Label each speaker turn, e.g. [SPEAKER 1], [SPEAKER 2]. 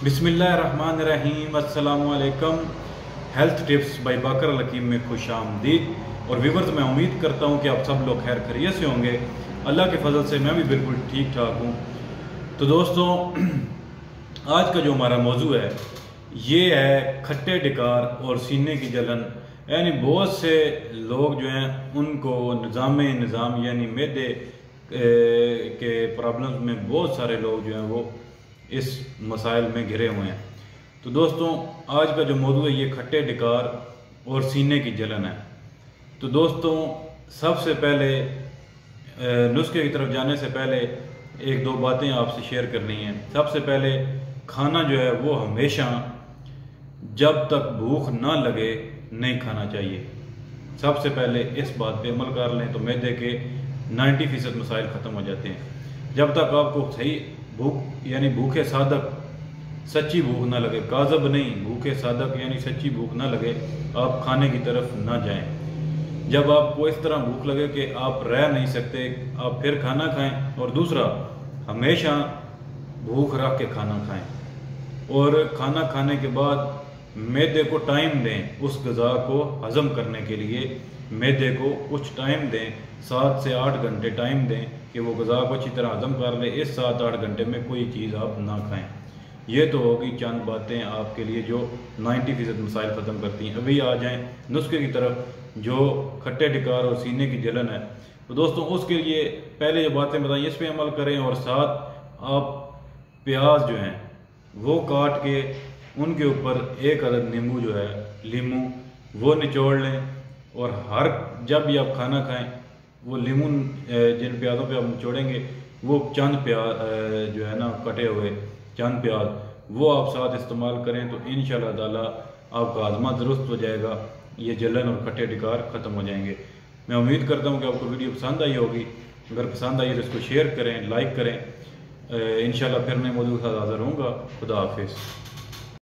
[SPEAKER 1] बिस्मिल्लाहिर्रहमानिर्रहीम अस्सलामुअलैकुम। Health tips by बाकर लकीम में खुश आमदीद। और व्यूवर्स, मैं उम्मीद करता हूँ कि आप सब लोग खैर खैरियत से होंगे। अल्लाह के फजल से मैं भी बिल्कुल ठीक ठाक हूँ। तो दोस्तों, आज का जो हमारा मौजू है ये है खट्टे डिकार और सीने की जलन। यानी बहुत से लोग जो हैं उनको निज़ाम यानी मैदे के प्रॉब्लम्स में बहुत सारे लोग जो हैं वो इस मसाइल में घिरे हुए हैं। तो दोस्तों, आज का जो मौजू है ये खट्टे डिकार और सीने की जलन है। तो दोस्तों, सबसे पहले नुस्खे की तरफ जाने से पहले एक दो बातें आपसे शेयर करनी हैं। सबसे पहले, खाना जो है वो हमेशा जब तक भूख ना लगे नहीं खाना चाहिए। सबसे पहले इस बात पे अमल कर लें तो मैदे के 90% मसाइल ख़त्म हो जाते हैं। जब तक आपको सही भूख यानी भूखे साधक सच्ची भूख ना लगे, काज़ब नहीं, भूखे साधक यानी सच्ची भूख ना लगे, आप खाने की तरफ ना जाएं। जब आपको इस तरह भूख लगे कि आप रह नहीं सकते, आप फिर खाना खाएं। और दूसरा, हमेशा भूख रख के खाना खाएं और खाना खाने के बाद मैदे को टाइम दें। उस ग़िज़ा को हज़म करने के लिए मैदे को कुछ टाइम दें, 7 से 8 घंटे टाइम दें कि वो ग़िज़ा को अच्छी तरह हज़म कर ले। इस 7-8 घंटे में कोई चीज़ आप ना खाएं। ये तो होगी चंद बातें आपके लिए जो 90% मसाइल ख़त्म करती हैं। अभी आ जाएं नुस्खे की तरफ, जो खट्टे डिकार और सीने की जलन है। तो दोस्तों, उसके लिए पहले जो बातें बताई इस पर अमल करें और साथ आप प्याज जो हैं वो काट के उनके ऊपर एक अदद नींबू जो है लीमू वो निचोड़ लें। और हर जब भी आप खाना खाएं वो लीमू जिन प्याज़ों पे आप निचोड़ेंगे वो चंद प्याज जो है ना कटे हुए चंद प्याज वो आप साथ इस्तेमाल करें तो इंशाअल्लाह ताला आपका हाजमा दुरुस्त हो जाएगा। ये जलन और खट्टे डिकार ख़त्म हो जाएंगे। मैं उम्मीद करता हूँ कि आपको वीडियो पसंद आई होगी। अगर पसंद आई तो इसको शेयर करें, लाइक करें। इंशाअल्लाह फिर नए मौजूद के साथ हाज़िर होऊंगा। खुदा हाफिज़।